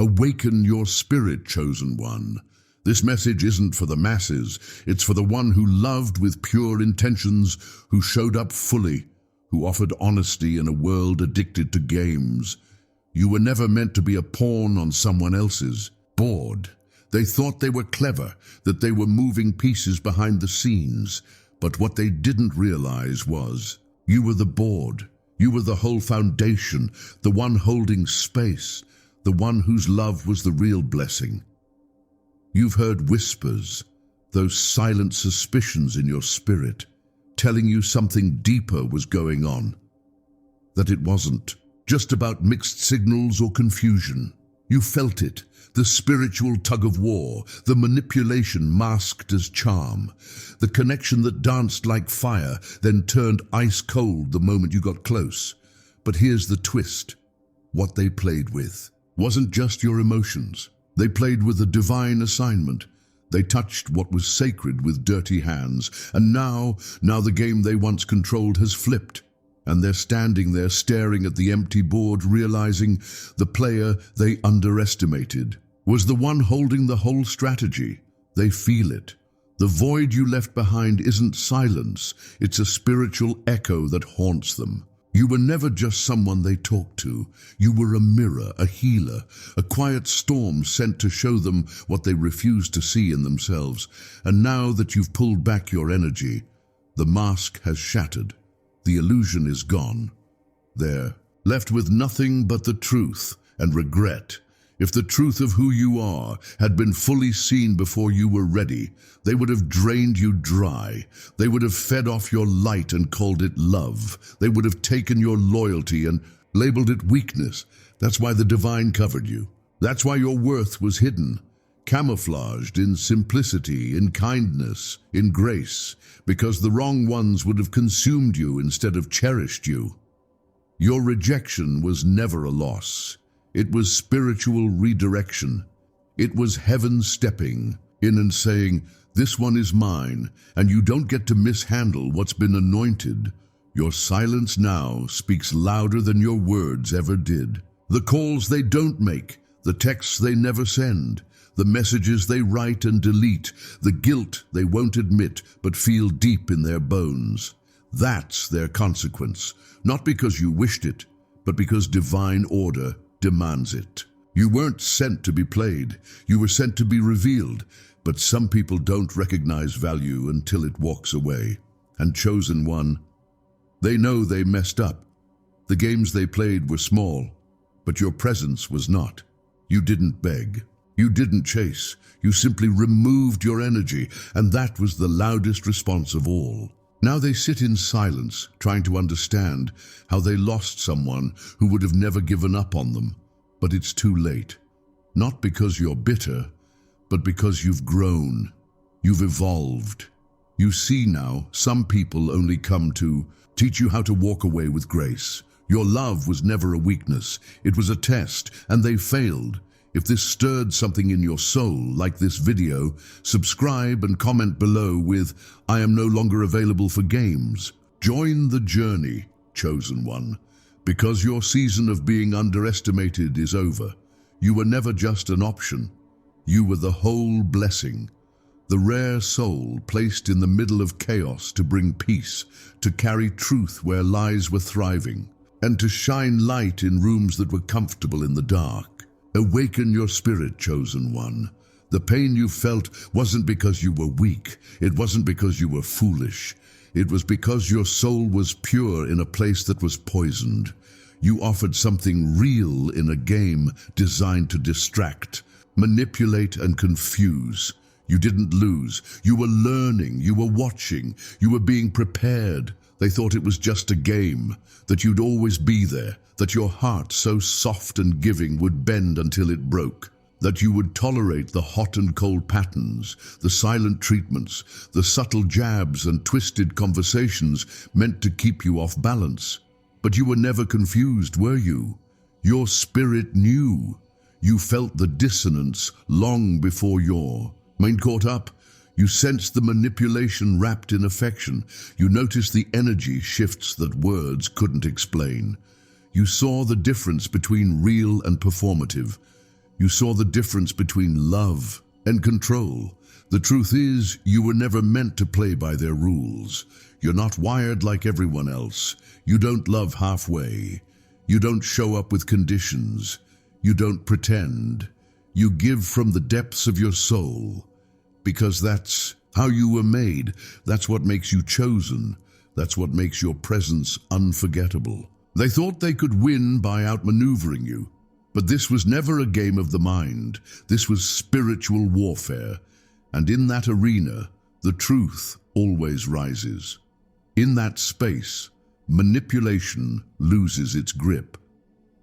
Awaken your spirit, chosen one. This message isn't for the masses, it's for the one who loved with pure intentions, who showed up fully, who offered honesty in a world addicted to games. You were never meant to be a pawn on someone else's board. They thought they were clever, that they were moving pieces behind the scenes, but what they didn't realize was, you were the board. You were the whole foundation, the one holding space, the one whose love was the real blessing. You've heard whispers, those silent suspicions in your spirit, telling you something deeper was going on. That it wasn't just about mixed signals or confusion. You felt it, the spiritual tug-of-war, the manipulation masked as charm, the connection that danced like fire, then turned ice-cold the moment you got close. But here's the twist. What they played with wasn't just your emotions. They played with a divine assignment. They touched what was sacred with dirty hands, and now the game they once controlled has flipped. And they're standing there staring at the empty board, realizing the player they underestimated was the one holding the whole strategy. They feel it. The void you left behind isn't silence, it's a spiritual echo that haunts them. You were never just someone they talked to. You were a mirror, a healer, a quiet storm sent to show them what they refused to see in themselves. And now that you've pulled back your energy, the mask has shattered. The illusion is gone. They're left with nothing but the truth and regret. If the truth of who you are had been fully seen before you were ready, they would have drained you dry. They would have fed off your light and called it love. They would have taken your loyalty and labeled it weakness. That's why the divine covered you. That's why your worth was hidden, camouflaged in simplicity, in kindness, in grace, because the wrong ones would have consumed you instead of cherished you. Your rejection was never a loss. It was spiritual redirection. It was heaven stepping in and saying, this one is mine, and you don't get to mishandle what's been anointed. Your silence now speaks louder than your words ever did. The calls they don't make, the texts they never send, the messages they write and delete, the guilt they won't admit but feel deep in their bones. That's their consequence, not because you wished it, but because divine order demands it. You weren't sent to be played, you were sent to be revealed, but some people don't recognize value until it walks away. And chosen one, they know they messed up. The games they played were small, but your presence was not. You didn't beg, you didn't chase, you simply removed your energy, and that was the loudest response of all. Now they sit in silence, trying to understand how they lost someone who would have never given up on them. But it's too late. Not because you're bitter, but because you've grown. You've evolved. You see now, some people only come to teach you how to walk away with grace. Your love was never a weakness. It was a test, and they failed. If this stirred something in your soul, like this video, subscribe and comment below with, I am no longer available for games. Join the journey, chosen one, because your season of being underestimated is over. You were never just an option. You were the whole blessing. The rare soul placed in the middle of chaos to bring peace, to carry truth where lies were thriving, and to shine light in rooms that were comfortable in the dark. Awaken your spirit, chosen one. The pain you felt wasn't because you were weak. It wasn't because you were foolish. It was because your soul was pure in a place that was poisoned. You offered something real in a game designed to distract, manipulate, and confuse. You didn't lose. You were learning. You were watching. You were being prepared. They thought it was just a game, that you'd always be there, that your heart, so soft and giving, would bend until it broke, that you would tolerate the hot and cold patterns, the silent treatments, the subtle jabs and twisted conversations meant to keep you off balance. But you were never confused, were you? Your spirit knew. You felt the dissonance long before your mind caught up. You sensed the manipulation wrapped in affection. You noticed the energy shifts that words couldn't explain. You saw the difference between real and performative. You saw the difference between love and control. The truth is, you were never meant to play by their rules. You're not wired like everyone else. You don't love halfway. You don't show up with conditions. You don't pretend. You give from the depths of your soul. Because that's how you were made. That's what makes you chosen. That's what makes your presence unforgettable. They thought they could win by outmaneuvering you. But this was never a game of the mind. This was spiritual warfare. And in that arena, the truth always rises. In that space, manipulation loses its grip.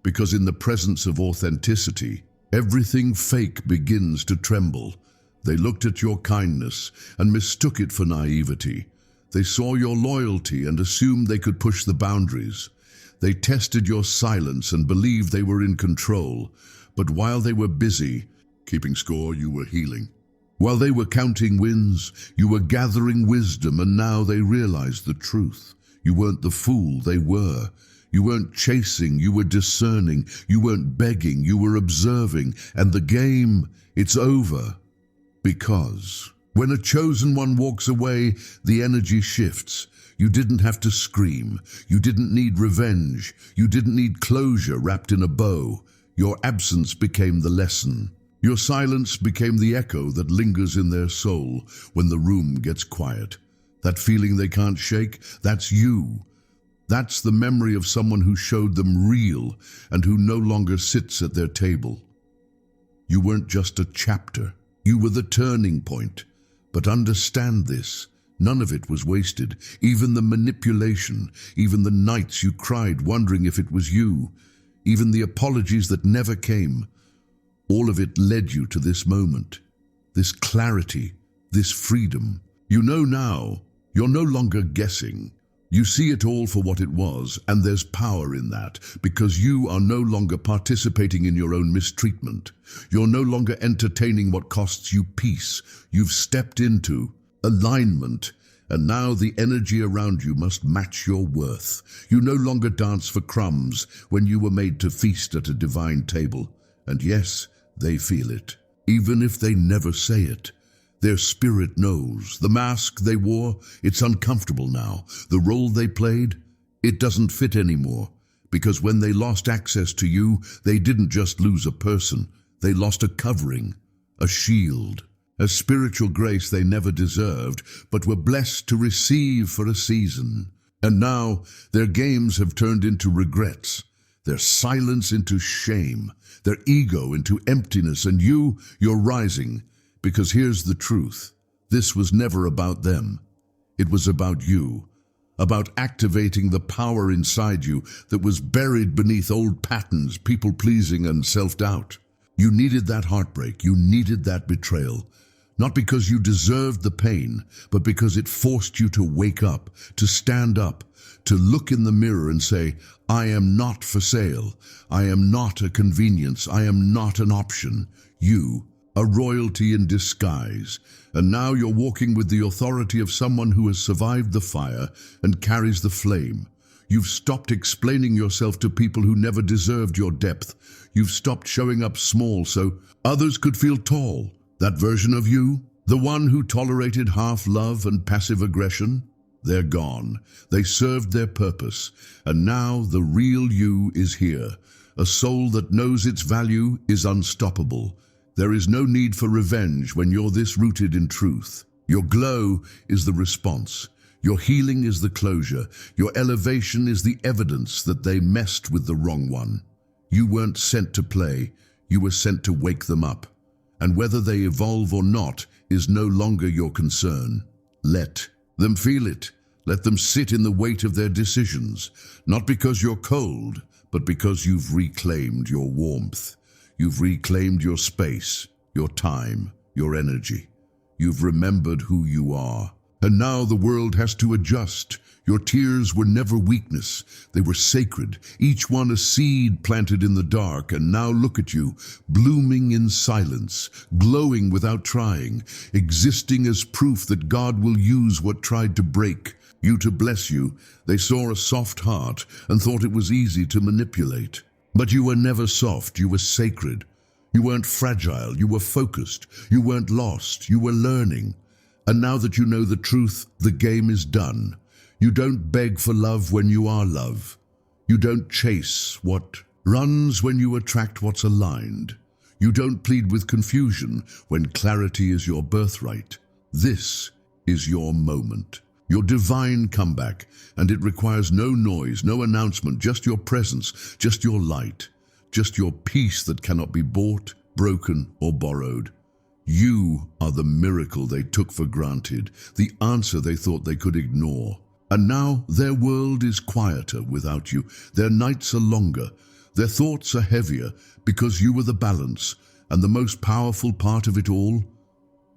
Because in the presence of authenticity, everything fake begins to tremble. They looked at your kindness and mistook it for naivety. They saw your loyalty and assumed they could push the boundaries. They tested your silence and believed they were in control. But while they were busy keeping score, you were healing. While they were counting wins, you were gathering wisdom, and now they realized the truth. You weren't the fool, they were. You weren't chasing, you were discerning. You weren't begging, you were observing. And the game, it's over. Because when a chosen one walks away, the energy shifts. You didn't have to scream. You didn't need revenge. You didn't need closure wrapped in a bow. Your absence became the lesson. Your silence became the echo that lingers in their soul when the room gets quiet. That feeling they can't shake, that's you. That's the memory of someone who showed them real and who no longer sits at their table. You weren't just a chapter. You were the turning point. But understand this, none of it was wasted. Even the manipulation, even the nights you cried wondering if it was you, even the apologies that never came. All of it led you to this moment, this clarity, this freedom. You know now, you're no longer guessing. You see it all for what it was, and there's power in that, because you are no longer participating in your own mistreatment. You're no longer entertaining what costs you peace. You've stepped into alignment, and now the energy around you must match your worth. You no longer dance for crumbs when you were made to feast at a divine table. And yes, they feel it, even if they never say it. Their spirit knows. The mask they wore, it's uncomfortable now. The role they played, it doesn't fit anymore. Because when they lost access to you, they didn't just lose a person. They lost a covering, a shield, a spiritual grace they never deserved, but were blessed to receive for a season. And now their games have turned into regrets, their silence into shame, their ego into emptiness, and you're rising. Because here's the truth. This was never about them. It was about you. About activating the power inside you that was buried beneath old patterns, people-pleasing, and self-doubt. You needed that heartbreak. You needed that betrayal. Not because you deserved the pain, but because it forced you to wake up, to stand up, to look in the mirror and say, I am not for sale. I am not a convenience. I am not an option. You, a royalty in disguise, and now you're walking with the authority of someone who has survived the fire and carries the flame. You've stopped explaining yourself to people who never deserved your depth. You've stopped showing up small so others could feel tall. That version of you, the one who tolerated half love and passive aggression, they're gone. They served their purpose, and now the real you is here. A soul that knows its value is unstoppable. There is no need for revenge when you're this rooted in truth. Your glow is the response. Your healing is the closure. Your elevation is the evidence that they messed with the wrong one. You weren't sent to play. You were sent to wake them up. And whether they evolve or not is no longer your concern. Let them feel it. Let them sit in the weight of their decisions. Not because you're cold, but because you've reclaimed your warmth. You've reclaimed your space, your time, your energy. You've remembered who you are. And now the world has to adjust. Your tears were never weakness. They were sacred, each one a seed planted in the dark. And now look at you, blooming in silence, glowing without trying, existing as proof that God will use what tried to break you to bless you. They saw a soft heart and thought it was easy to manipulate. But you were never soft, you were sacred. You weren't fragile, you were focused. You weren't lost, you were learning. And now that you know the truth, the game is done. You don't beg for love when you are love. You don't chase what runs when you attract what's aligned. You don't plead with confusion when clarity is your birthright. This is your moment, your divine comeback, and it requires no noise, no announcement, just your presence, just your light, just your peace that cannot be bought, broken, or borrowed. You are the miracle they took for granted, the answer they thought they could ignore. And now their world is quieter without you. Their nights are longer. Their thoughts are heavier because you were the balance. And the most powerful part of it all?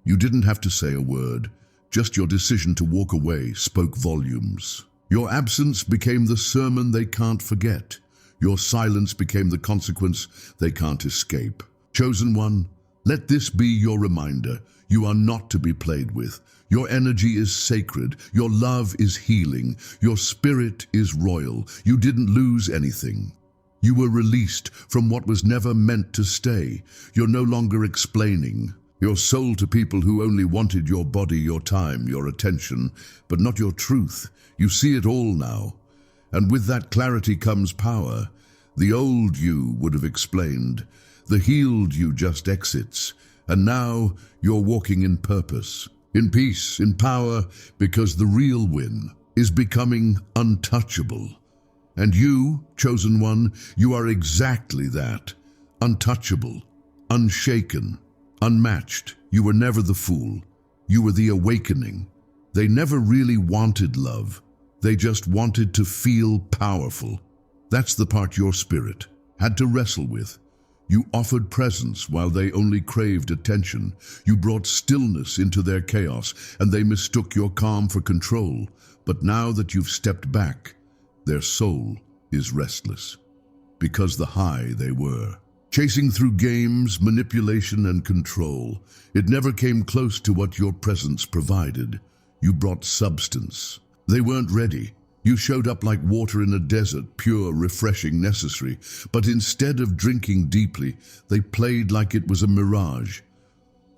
You didn't have to say a word. Just your decision to walk away spoke volumes. Your absence became the sermon they can't forget. Your silence became the consequence they can't escape. Chosen one, let this be your reminder. You are not to be played with. Your energy is sacred. Your love is healing. Your spirit is royal. You didn't lose anything. You were released from what was never meant to stay. You're no longer explaining. You're sold to people who only wanted your body, your time, your attention, but not your truth. You see it all now. And with that clarity comes power. The old you would have explained. The healed you just exits. And now you're walking in purpose, in peace, in power, because the real win is becoming untouchable. And you, chosen one, you are exactly that. Untouchable, unshaken, unmatched. You were never the fool. You were the awakening. They never really wanted love. They just wanted to feel powerful. That's the part your spirit had to wrestle with. You offered presence while they only craved attention. You brought stillness into their chaos, and they mistook your calm for control. But now that you've stepped back, their soul is restless, because the high they were, chasing through games, manipulation, and control, it never came close to what your presence provided. You brought substance. They weren't ready. You showed up like water in a desert, pure, refreshing, necessary. But instead of drinking deeply, they played like it was a mirage.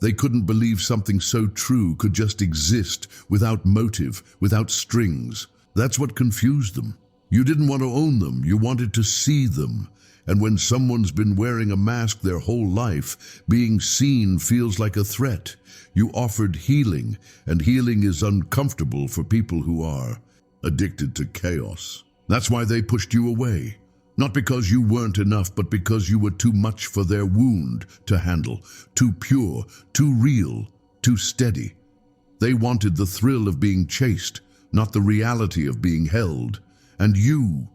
They couldn't believe something so true could just exist without motive, without strings. That's what confused them. You didn't want to own them, you wanted to see them. And when someone's been wearing a mask their whole life, being seen feels like a threat. You offered healing, and healing is uncomfortable for people who are addicted to chaos. That's why they pushed you away. Not because you weren't enough, but because you were too much for their wound to handle. Too pure, too real, too steady. They wanted the thrill of being chased, not the reality of being held. And you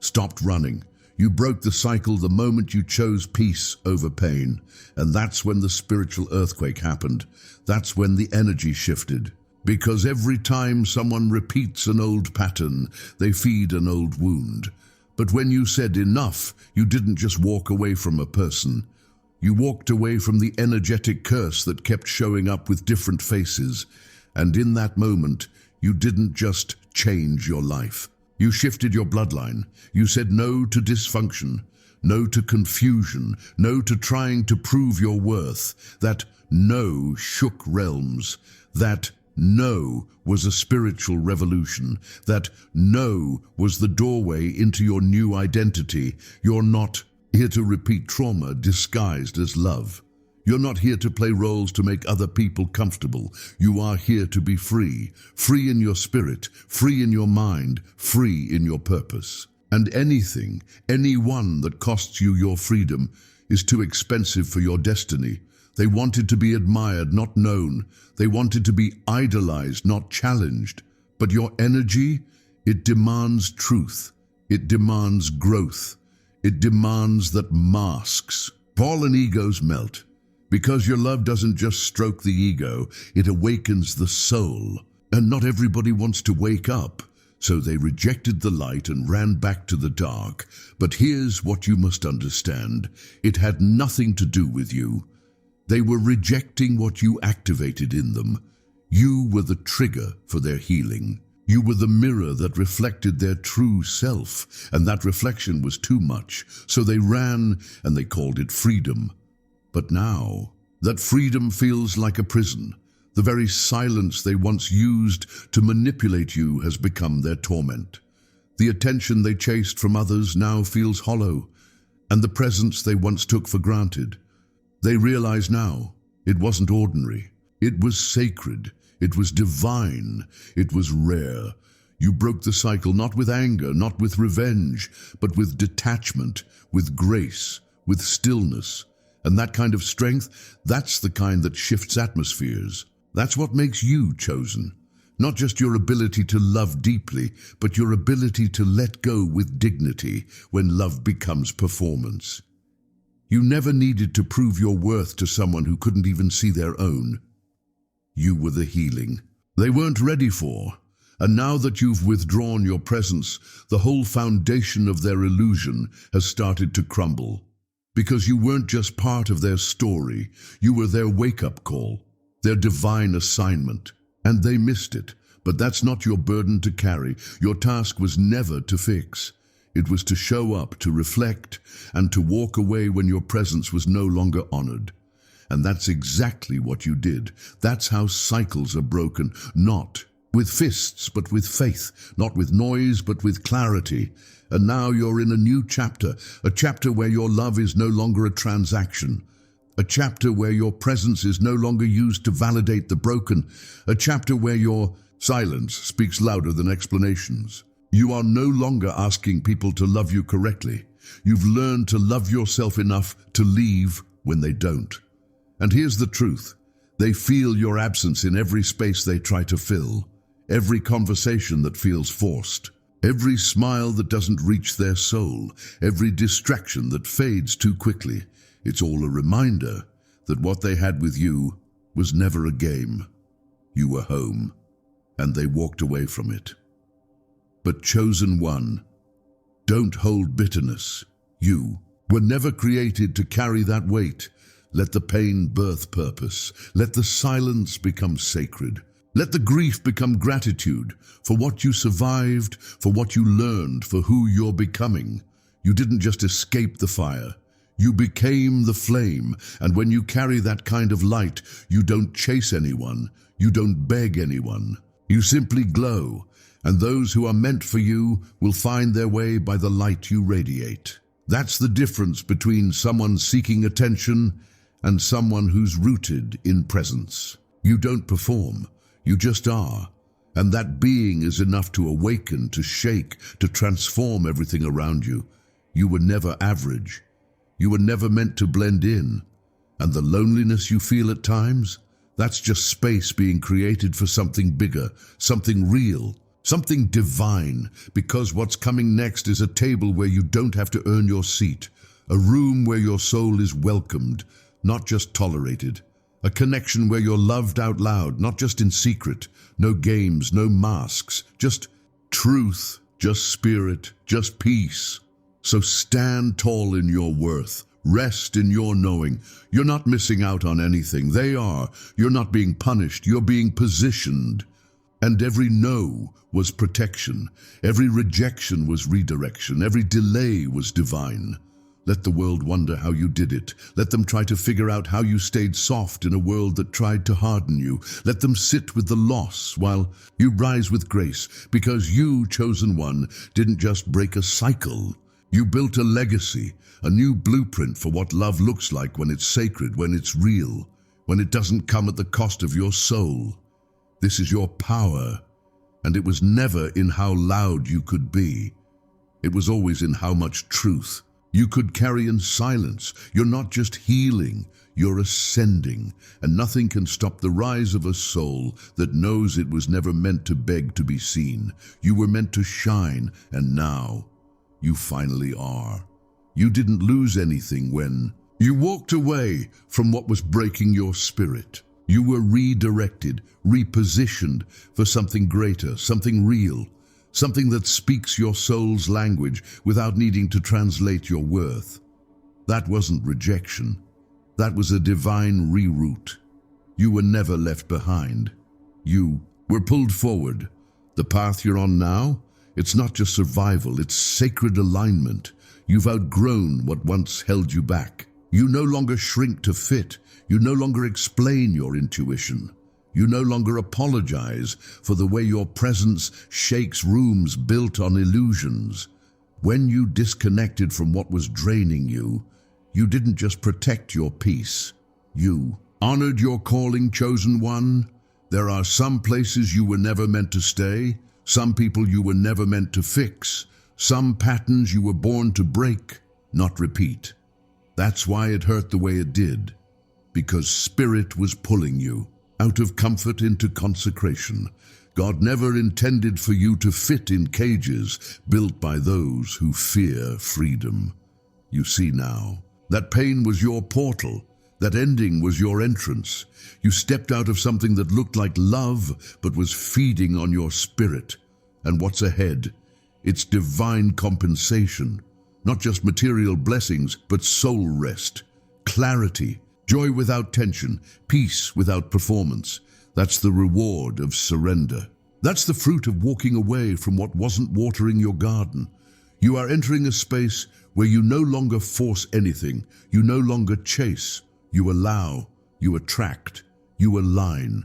stopped running. You broke the cycle the moment you chose peace over pain. And that's when the spiritual earthquake happened. That's when the energy shifted. Because every time someone repeats an old pattern, they feed an old wound. But when you said enough, you didn't just walk away from a person. You walked away from the energetic curse that kept showing up with different faces. And in that moment, you didn't just change your life. You shifted your bloodline. You said no to dysfunction, no to confusion, no to trying to prove your worth. That no shook realms. That no was a spiritual revolution. That no was the doorway into your new identity. You're not here to repeat trauma disguised as love. You're not here to play roles to make other people comfortable. You are here to be free. Free in your spirit, free in your mind, free in your purpose. And anything, anyone that costs you your freedom is too expensive for your destiny. They wanted to be admired, not known. They wanted to be idolized, not challenged. But your energy, it demands truth. It demands growth. It demands that masks, fallen egos melt. Because your love doesn't just stroke the ego, it awakens the soul. And not everybody wants to wake up. So they rejected the light and ran back to the dark. But here's what you must understand. It had nothing to do with you. They were rejecting what you activated in them. You were the trigger for their healing. You were the mirror that reflected their true self, and that reflection was too much, so they ran and they called it freedom. But now, that freedom feels like a prison. The very silence they once used to manipulate you has become their torment. The attention they chased from others now feels hollow, and the presence they once took for granted. They realize now it wasn't ordinary. It was sacred. It was divine. It was rare. You broke the cycle not with anger, not with revenge, but with detachment, with grace, with stillness. And that kind of strength, that's the kind that shifts atmospheres. That's what makes you chosen. Not just your ability to love deeply, but your ability to let go with dignity when love becomes performance. You never needed to prove your worth to someone who couldn't even see their own. You were the healing they weren't ready for. And now that you've withdrawn your presence, the whole foundation of their illusion has started to crumble. Because you weren't just part of their story, you were their wake-up call, their divine assignment. And they missed it. But that's not your burden to carry. Your task was never to fix. It was to show up, to reflect, and to walk away when your presence was no longer honored. And that's exactly what you did. That's how cycles are broken, not with fists, but with faith, not with noise, but with clarity. And now you're in a new chapter, a chapter where your love is no longer a transaction, a chapter where your presence is no longer used to validate the broken, a chapter where your silence speaks louder than explanations. You are no longer asking people to love you correctly. You've learned to love yourself enough to leave when they don't. And here's the truth. They feel your absence in every space they try to fill, every conversation that feels forced, every smile that doesn't reach their soul, every distraction that fades too quickly. It's all a reminder that what they had with you was never a game. You were home, and they walked away from it. But chosen one, don't hold bitterness. You were never created to carry that weight. Let the pain birth purpose. Let the silence become sacred. Let the grief become gratitude for what you survived, for what you learned, for who you're becoming. You didn't just escape the fire. You became the flame, and when you carry that kind of light, you don't chase anyone. You don't beg anyone. You simply glow, and those who are meant for you will find their way by the light you radiate. That's the difference between someone seeking attention and someone who's rooted in presence. You don't perform, you just are. And that being is enough to awaken, to shake, to transform everything around you. You were never average. You were never meant to blend in. And the loneliness you feel at times, that's just space being created for something bigger, something real, something divine, because what's coming next is a table where you don't have to earn your seat, a room where your soul is welcomed, not just tolerated, a connection where you're loved out loud, not just in secret, no games, no masks, just truth, just spirit, just peace. So stand tall in your worth, rest in your knowing. You're not missing out on anything, they are. You're not being punished, you're being positioned. And every no was protection, every rejection was redirection, every delay was divine. Let the world wonder how you did it. Let them try to figure out how you stayed soft in a world that tried to harden you. Let them sit with the loss while you rise with grace, because you, chosen one, didn't just break a cycle. You built a legacy, a new blueprint for what love looks like when it's sacred, when it's real, when it doesn't come at the cost of your soul. This is your power, and it was never in how loud you could be. It was always in how much truth you could carry in silence. You're not just healing, you're ascending, and nothing can stop the rise of a soul that knows it was never meant to beg to be seen. You were meant to shine, and now you finally are. You didn't lose anything when you walked away from what was breaking your spirit. You were redirected, repositioned for something greater, something real, something that speaks your soul's language without needing to translate your worth. That wasn't rejection. That was a divine reroute. You were never left behind. You were pulled forward. The path you're on now, it's not just survival, it's sacred alignment. You've outgrown what once held you back. You no longer shrink to fit. You no longer explain your intuition. You no longer apologize for the way your presence shakes rooms built on illusions. When you disconnected from what was draining you, you didn't just protect your peace. You honored your calling, chosen one. There are some places you were never meant to stay, some people you were never meant to fix, some patterns you were born to break, not repeat. That's why it hurt the way it did, because spirit was pulling you out of comfort into consecration. God never intended for you to fit in cages built by those who fear freedom. You see now, that pain was your portal. That ending was your entrance. You stepped out of something that looked like love, but was feeding on your spirit. And what's ahead? It's divine compensation. Not just material blessings, but soul rest, clarity, joy without tension, peace without performance. That's the reward of surrender. That's the fruit of walking away from what wasn't watering your garden. You are entering a space where you no longer force anything. You no longer chase. You allow, you attract, you align.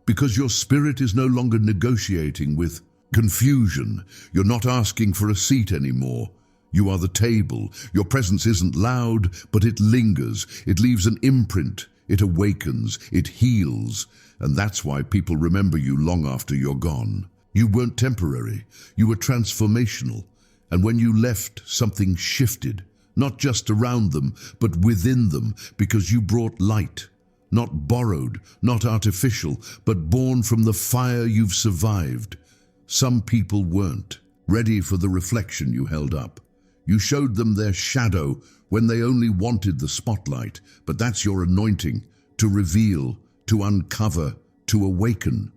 Because your spirit is no longer negotiating with confusion. You're not asking for a seat anymore. You are the table. Your presence isn't loud, but it lingers. It leaves an imprint. It awakens. It heals. And that's why people remember you long after you're gone. You weren't temporary. You were transformational. And when you left, something shifted. Not just around them, but within them, because you brought light. Not borrowed, not artificial, but born from the fire you've survived. Some people weren't ready for the reflection you held up. You showed them their shadow when they only wanted the spotlight, but that's your anointing, to reveal, to uncover, to awaken.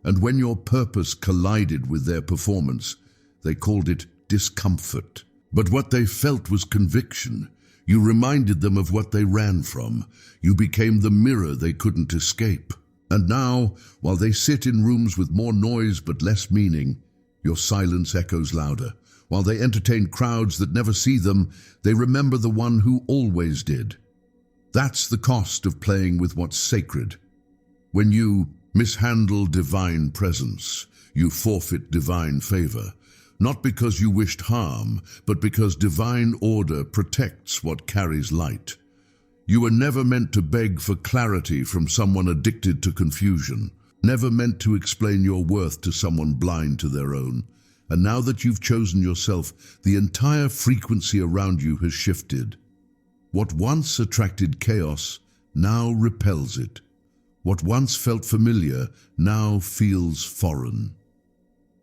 And when your purpose collided with their performance, they called it discomfort. But what they felt was conviction. You reminded them of what they ran from. You became the mirror they couldn't escape. And now, while they sit in rooms with more noise but less meaning, your silence echoes louder. While they entertain crowds that never see them, they remember the one who always did. That's the cost of playing with what's sacred. When you mishandle divine presence, you forfeit divine favor. Not because you wished harm, but because divine order protects what carries light. You were never meant to beg for clarity from someone addicted to confusion, never meant to explain your worth to someone blind to their own. And now that you've chosen yourself, the entire frequency around you has shifted. What once attracted chaos now repels it. What once felt familiar now feels foreign.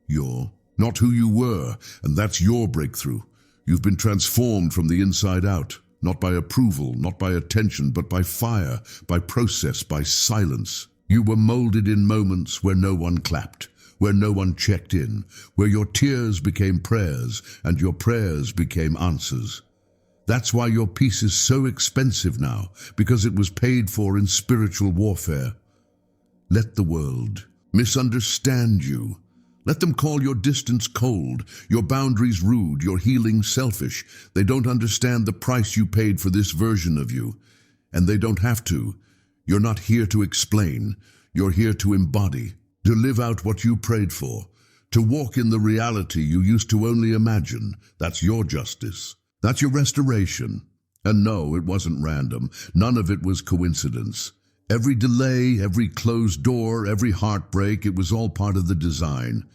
You're not who you were, and that's your breakthrough. You've been transformed from the inside out, not by approval, not by attention, but by fire, by process, by silence. You were molded in moments where no one clapped, where no one checked in, where your tears became prayers and your prayers became answers. That's why your peace is so expensive now, because it was paid for in spiritual warfare. Let the world misunderstand you. Let them call your distance cold, your boundaries rude, your healing selfish. They don't understand the price you paid for this version of you. And they don't have to. You're not here to explain. You're here to embody, to live out what you prayed for, to walk in the reality you used to only imagine. That's your justice. That's your restoration. And no, it wasn't random. None of it was coincidence. Every delay, every closed door, every heartbreak, it was all part of the design.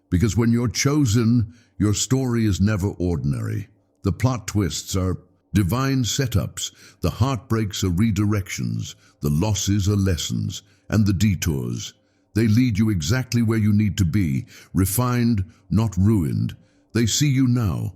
Because when you're chosen, your story is never ordinary. The plot twists are divine setups, the heartbreaks are redirections, the losses are lessons, and the detours. They lead you exactly where you need to be, refined, not ruined. They see you now,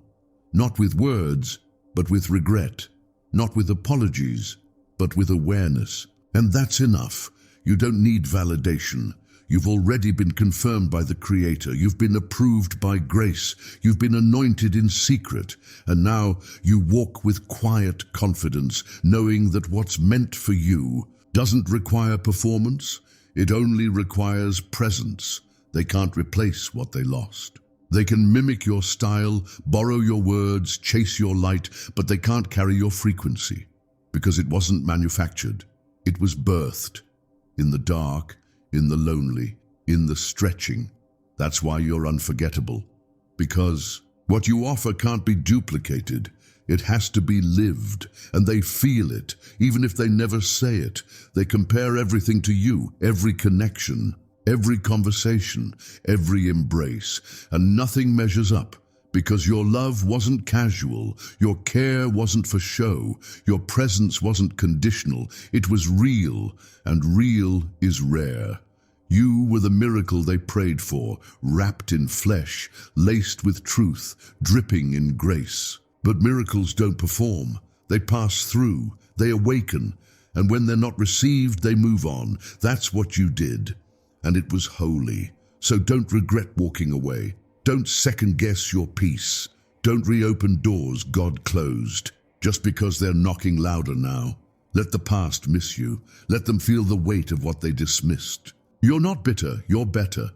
not with words, but with regret, not with apologies, but with awareness. And that's enough. You don't need validation. You've already been confirmed by the Creator. You've been approved by grace. You've been anointed in secret. And now you walk with quiet confidence, knowing that what's meant for you doesn't require performance. It only requires presence. They can't replace what they lost. They can mimic your style, borrow your words, chase your light, but they can't carry your frequency, because it wasn't manufactured. It was birthed. In the dark, in the lonely, in the stretching. That's why you're unforgettable. Because what you offer can't be duplicated. It has to be lived, and they feel it, even if they never say it. They compare everything to you, every connection, every conversation, every embrace, and nothing measures up, because your love wasn't casual, your care wasn't for show, your presence wasn't conditional. It was real, and real is rare. You were the miracle they prayed for, wrapped in flesh, laced with truth, dripping in grace. But miracles don't perform. They pass through, they awaken, and when they're not received, they move on. That's what you did, and it was holy. So don't regret walking away. Don't second-guess your peace. Don't reopen doors God closed, just because they're knocking louder now. Let the past miss you. Let them feel the weight of what they dismissed. You're not bitter, you're better.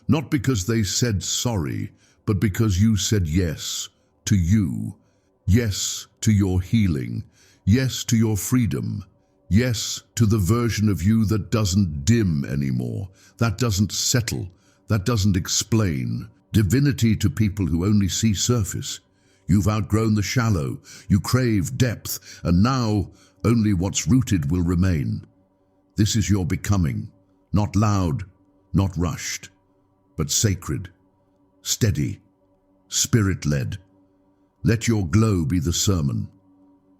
Not because they said sorry, but because you said yes to you. Yes to your healing. Yes to your freedom. Yes to the version of you that doesn't dim anymore, that doesn't settle, that doesn't explain. Divinity to people who only see surface. You've outgrown the shallow, you crave depth, and now only what's rooted will remain. This is your becoming. Not loud, not rushed, but sacred, steady, spirit-led. Let your glow be the sermon.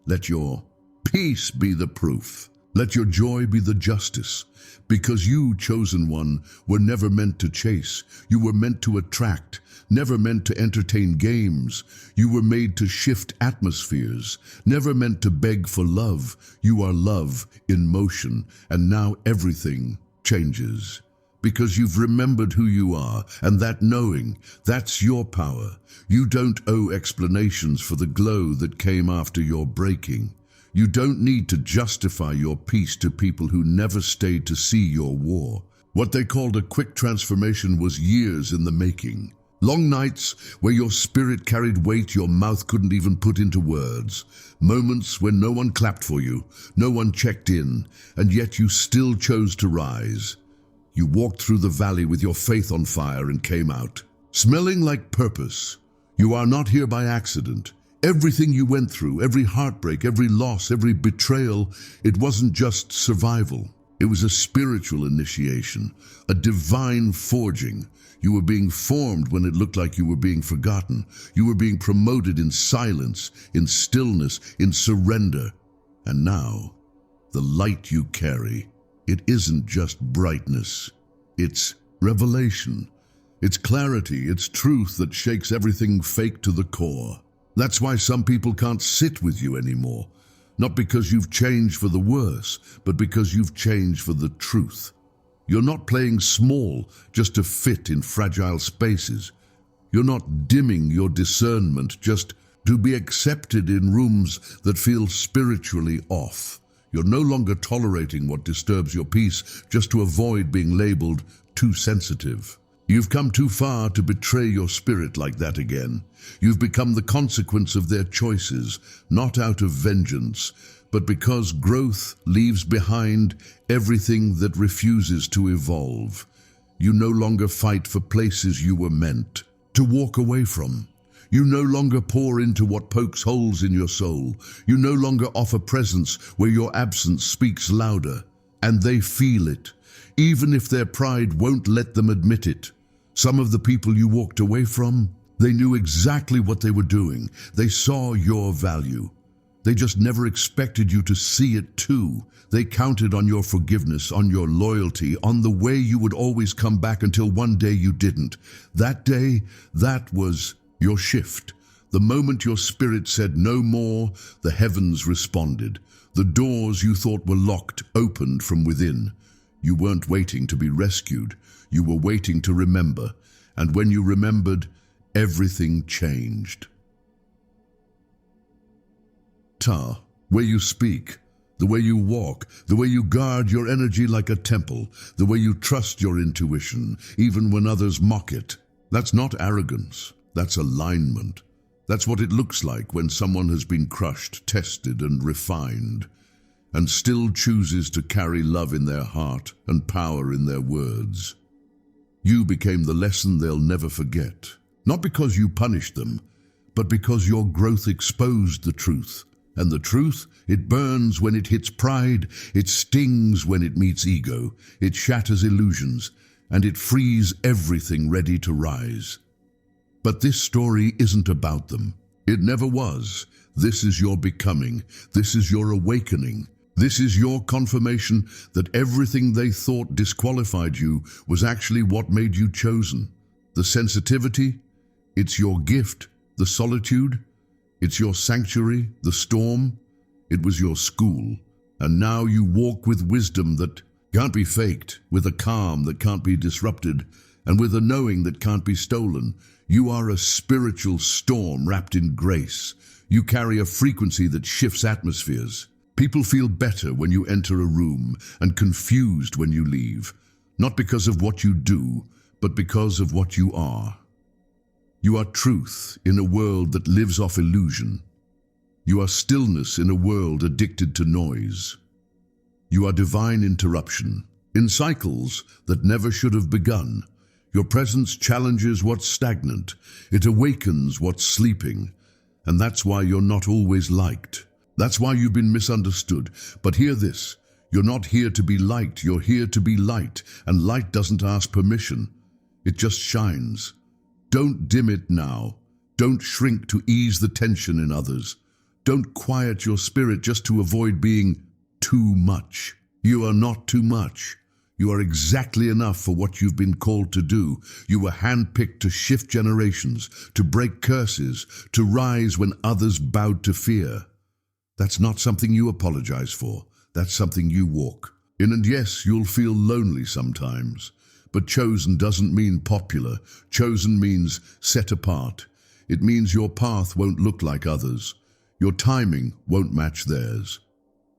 Let your peace be the proof. Let your joy be the justice. Because you, chosen one, were never meant to chase. You were meant to attract, never meant to entertain games. You were made to shift atmospheres, never meant to beg for love. You are love in motion, and now everything changes. Because you've remembered who you are, and that knowing, that's your power. You don't owe explanations for the glow that came after your breaking. You don't need to justify your peace to people who never stayed to see your war. What they called a quick transformation was years in the making. Long nights where your spirit carried weight your mouth couldn't even put into words. Moments when no one clapped for you, no one checked in, and yet you still chose to rise. You walked through the valley with your faith on fire and came out, smelling like purpose. You are not here by accident. Everything you went through, every heartbreak, every loss, every betrayal, it wasn't just survival. It was a spiritual initiation, a divine forging. You were being formed when it looked like you were being forgotten. You were being promoted in silence, in stillness, in surrender. And now, the light you carry, it isn't just brightness. It's revelation. It's clarity, it's truth that shakes everything fake to the core. That's why some people can't sit with you anymore. Not because you've changed for the worse, but because you've changed for the truth. You're not playing small just to fit in fragile spaces. You're not dimming your discernment just to be accepted in rooms that feel spiritually off. You're no longer tolerating what disturbs your peace just to avoid being labeled too sensitive. You've come too far to betray your spirit like that again. You've become the consequence of their choices, not out of vengeance, but because growth leaves behind everything that refuses to evolve. You no longer fight for places you were meant to walk away from. You no longer pour into what pokes holes in your soul. You no longer offer presence where your absence speaks louder. And they feel it, even if their pride won't let them admit it. Some of the people you walked away from, they knew exactly what they were doing. They saw your value. They just never expected you to see it too. They counted on your forgiveness, on your loyalty, on the way you would always come back until one day you didn't. That day, that was your shift. The moment your spirit said no more, the heavens responded. The doors you thought were locked opened from within. You weren't waiting to be rescued. You were waiting to remember. And when you remembered, everything changed. Ta, where you speak, the way you walk, the way you guard your energy like a temple, the way you trust your intuition, even when others mock it. That's not arrogance, that's alignment. That's what it looks like when someone has been crushed, tested, and refined, and still chooses to carry love in their heart and power in their words. You became the lesson they'll never forget, not because you punished them, but because your growth exposed the truth. And the truth, it burns when it hits pride, it stings when it meets ego, it shatters illusions, and it frees everything ready to rise. But this story isn't about them. It never was. This is your becoming. This is your awakening. This is your confirmation that everything they thought disqualified you was actually what made you chosen. The sensitivity, it's your gift. The solitude, it's your sanctuary. The storm, it was your school. And now you walk with wisdom that can't be faked, with a calm that can't be disrupted, and with a knowing that can't be stolen. You are a spiritual storm wrapped in grace. You carry a frequency that shifts atmospheres. People feel better when you enter a room and confused when you leave, not because of what you do, but because of what you are. You are truth in a world that lives off illusion. You are stillness in a world addicted to noise. You are divine interruption in cycles that never should have begun. Your presence challenges what's stagnant. It awakens what's sleeping. And that's why you're not always liked. That's why you've been misunderstood. But hear this, you're not here to be liked, you're here to be light. And light doesn't ask permission, it just shines. Don't dim it now. Don't shrink to ease the tension in others. Don't quiet your spirit just to avoid being too much. You are not too much. You are exactly enough for what you've been called to do. You were handpicked to shift generations, to break curses, to rise when others bowed to fear. That's not something you apologize for. That's something you walk in. And yes, you'll feel lonely sometimes. But chosen doesn't mean popular. Chosen means set apart. It means your path won't look like others. Your timing won't match theirs.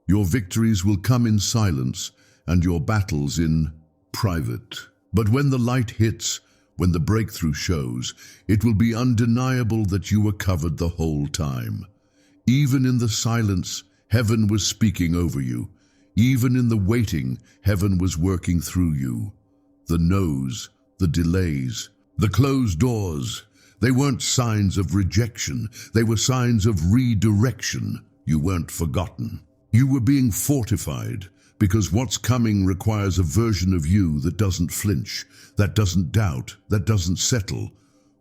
Your victories will come in silence and your battles in private. But when the light hits, when the breakthrough shows, it will be undeniable that you were covered the whole time. Even in the silence, heaven was speaking over you. Even in the waiting, heaven was working through you. The no's, the delays, the closed doors, they weren't signs of rejection. They were signs of redirection. You weren't forgotten. You were being fortified, because what's coming requires a version of you that doesn't flinch, that doesn't doubt, that doesn't settle.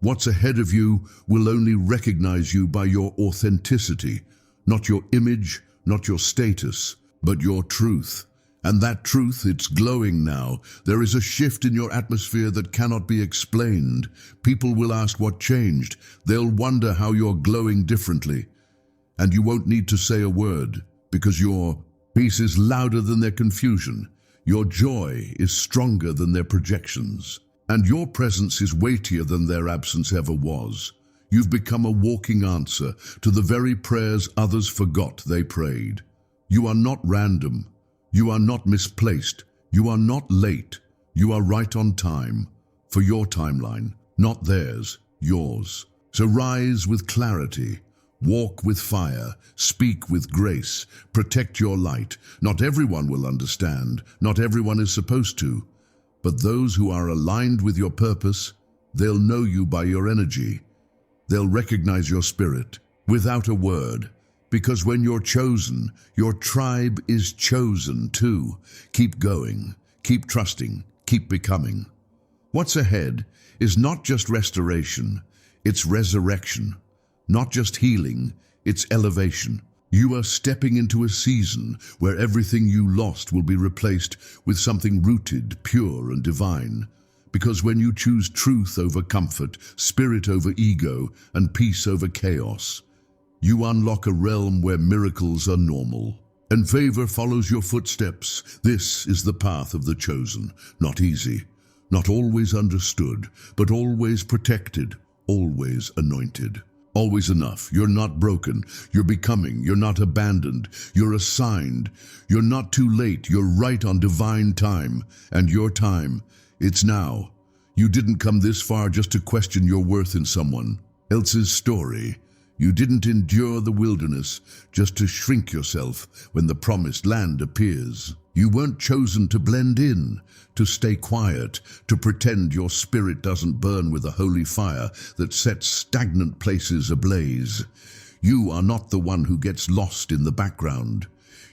What's ahead of you will only recognize you by your authenticity, not your image, not your status, but your truth. And that truth, it's glowing now. There is a shift in your atmosphere that cannot be explained. People will ask what changed. They'll wonder how you're glowing differently. And you won't need to say a word, because your peace is louder than their confusion. Your joy is stronger than their projections. And your presence is weightier than their absence ever was. You've become a walking answer to the very prayers others forgot they prayed. You are not random. You are not misplaced. You are not late. You are right on time. For your timeline, not theirs, yours. So rise with clarity. Walk with fire, speak with grace, protect your light. Not everyone will understand, not everyone is supposed to. But those who are aligned with your purpose, they'll know you by your energy. They'll recognize your spirit without a word. Because when you're chosen, your tribe is chosen too. Keep going, keep trusting, keep becoming. What's ahead is not just restoration, it's resurrection. Not just healing, it's elevation. You are stepping into a season where everything you lost will be replaced with something rooted, pure, and divine. Because when you choose truth over comfort, spirit over ego, and peace over chaos, you unlock a realm where miracles are normal, and favor follows your footsteps. This is the path of the chosen. Not easy, not always understood, but always protected, always anointed. Always enough. You're not broken. You're becoming. You're not abandoned. You're assigned. You're not too late. You're right on divine time. And your time, it's now. You didn't come this far just to question your worth in someone else's story. You didn't endure the wilderness just to shrink yourself when the promised land appears. You weren't chosen to blend in, to stay quiet, to pretend your spirit doesn't burn with a holy fire that sets stagnant places ablaze. You are not the one who gets lost in the background.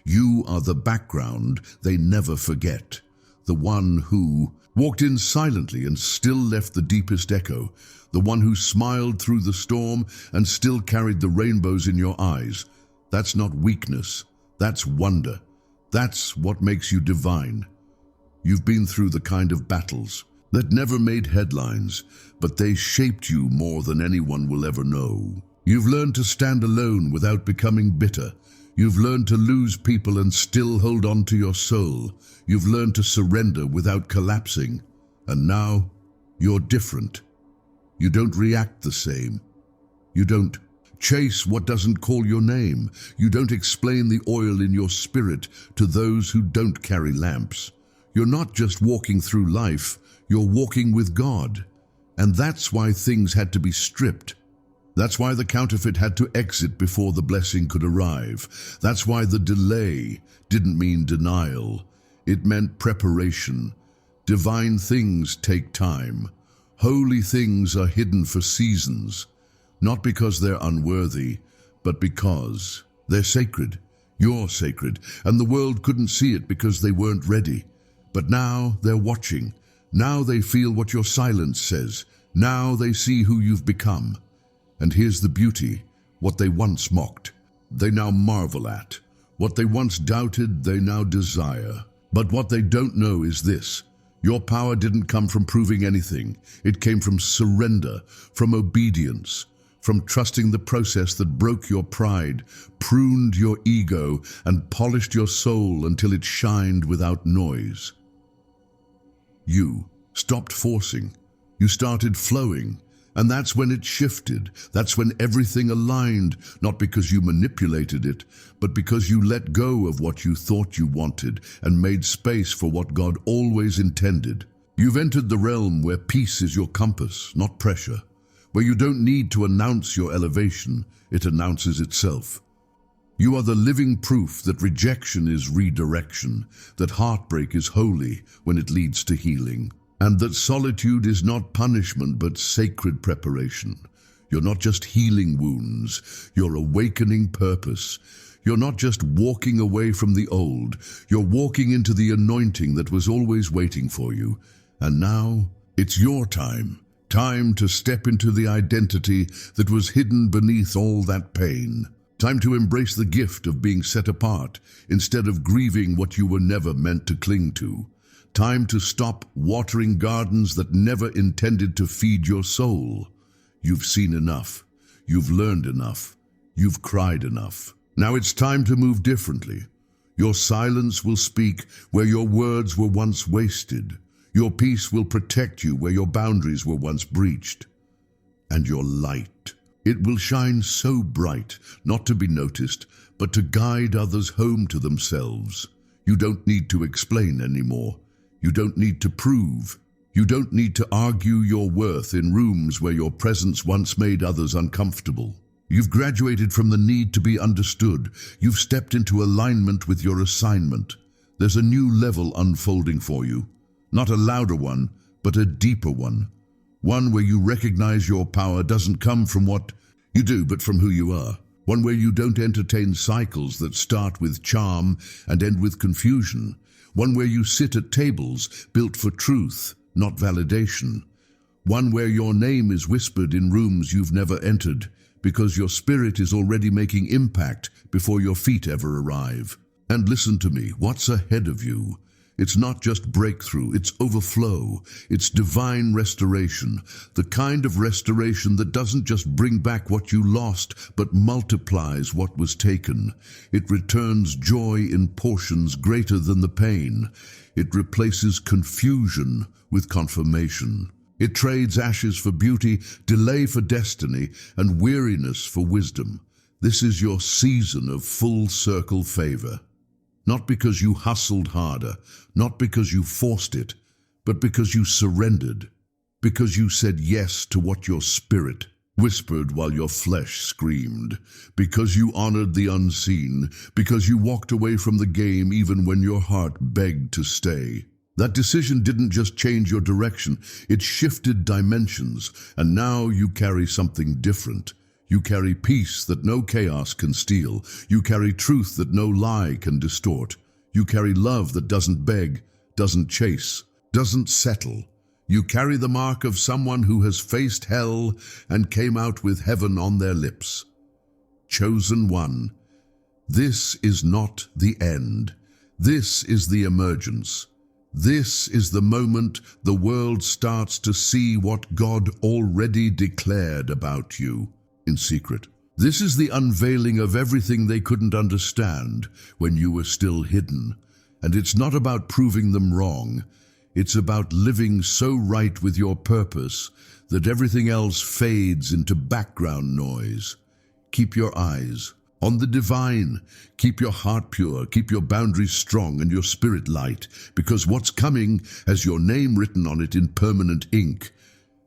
You are the background they never forget. The one who walked in silently and still left the deepest echo. The one who smiled through the storm and still carried the rainbows in your eyes. That's not weakness. That's wonder. That's what makes you divine. You've been through the kind of battles that never made headlines, but they shaped you more than anyone will ever know. You've learned to stand alone without becoming bitter. You've learned to lose people and still hold on to your soul. You've learned to surrender without collapsing. And now, you're different. You don't react the same. You don't chase what doesn't call your name. You don't explain the oil in your spirit to those who don't carry lamps. You're not just walking through life, you're walking with God. And that's why things had to be stripped. That's why the counterfeit had to exit before the blessing could arrive. That's why the delay didn't mean denial. It meant preparation. Divine things take time. Holy things are hidden for seasons. Not because they're unworthy, but because they're sacred. You're sacred, and the world couldn't see it because they weren't ready. But now they're watching. Now they feel what your silence says. Now they see who you've become. And here's the beauty. What they once mocked, they now marvel at. What they once doubted, they now desire. But what they don't know is this. Your power didn't come from proving anything. It came from surrender, from obedience, from trusting the process that broke your pride, pruned your ego, and polished your soul until it shined without noise. You stopped forcing. You started flowing. And that's when it shifted. That's when everything aligned, not because you manipulated it, but because you let go of what you thought you wanted and made space for what God always intended. You've entered the realm where peace is your compass, not pressure, where you don't need to announce your elevation, it announces itself. You are the living proof that rejection is redirection, that heartbreak is holy when it leads to healing. And that solitude is not punishment, but sacred preparation. You're not just healing wounds, you're awakening purpose. You're not just walking away from the old, you're walking into the anointing that was always waiting for you. And now, it's your time. Time to step into the identity that was hidden beneath all that pain. Time to embrace the gift of being set apart, instead of grieving what you were never meant to cling to. Time to stop watering gardens that never intended to feed your soul. You've seen enough. You've learned enough. You've cried enough. Now it's time to move differently. Your silence will speak where your words were once wasted. Your peace will protect you where your boundaries were once breached. And your light, it will shine so bright, not to be noticed, but to guide others home to themselves. You don't need to explain anymore. You don't need to prove. You don't need to argue your worth in rooms where your presence once made others uncomfortable. You've graduated from the need to be understood. You've stepped into alignment with your assignment. There's a new level unfolding for you. Not a louder one, but a deeper one. One where you recognize your power doesn't come from what you do, but from who you are. One where you don't entertain cycles that start with charm and end with confusion. One where you sit at tables built for truth, not validation. One where your name is whispered in rooms you've never entered, because your spirit is already making impact before your feet ever arrive. And listen to me, what's ahead of you? It's not just breakthrough, it's overflow. It's divine restoration, the kind of restoration that doesn't just bring back what you lost, but multiplies what was taken. It returns joy in portions greater than the pain. It replaces confusion with confirmation. It trades ashes for beauty, delay for destiny, and weariness for wisdom. This is your season of full circle favor. Not because you hustled harder, not because you forced it, but because you surrendered, because you said yes to what your spirit whispered while your flesh screamed, because you honored the unseen, because you walked away from the game even when your heart begged to stay. That decision didn't just change your direction, it shifted dimensions, and now you carry something different. You carry peace that no chaos can steal. You carry truth that no lie can distort. You carry love that doesn't beg, doesn't chase, doesn't settle. You carry the mark of someone who has faced hell and came out with heaven on their lips. Chosen one, this is not the end. This is the emergence. This is the moment the world starts to see what God already declared about you in secret. This is the unveiling of everything they couldn't understand when you were still hidden. And it's not about proving them wrong. It's about living so right with your purpose that everything else fades into background noise. Keep your eyes on the divine. Keep your heart pure, keep your boundaries strong and your spirit light, because what's coming has your name written on it in permanent ink.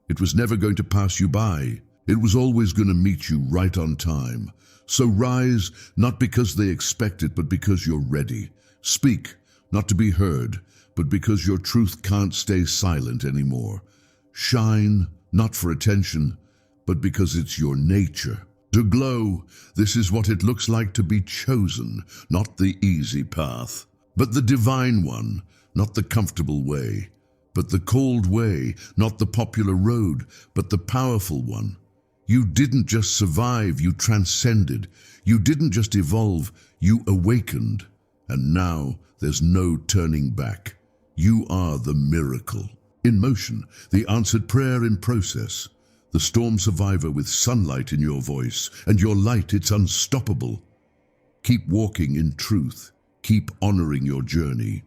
It was never going to pass you by. It was always going to meet you right on time. So rise, not because they expect it, but because you're ready. Speak, not to be heard, but because your truth can't stay silent anymore. Shine, not for attention, but because it's your nature. To glow, this is what it looks like to be chosen, not the easy path, but the divine one, not the comfortable way, but the cold way, not the popular road, but the powerful one. You didn't just survive, you transcended. You didn't just evolve, you awakened. And now there's no turning back. You are the miracle. In motion, the answered prayer in process. The storm survivor with sunlight in your voice, and your light, it's unstoppable. Keep walking in truth. Keep honoring your journey.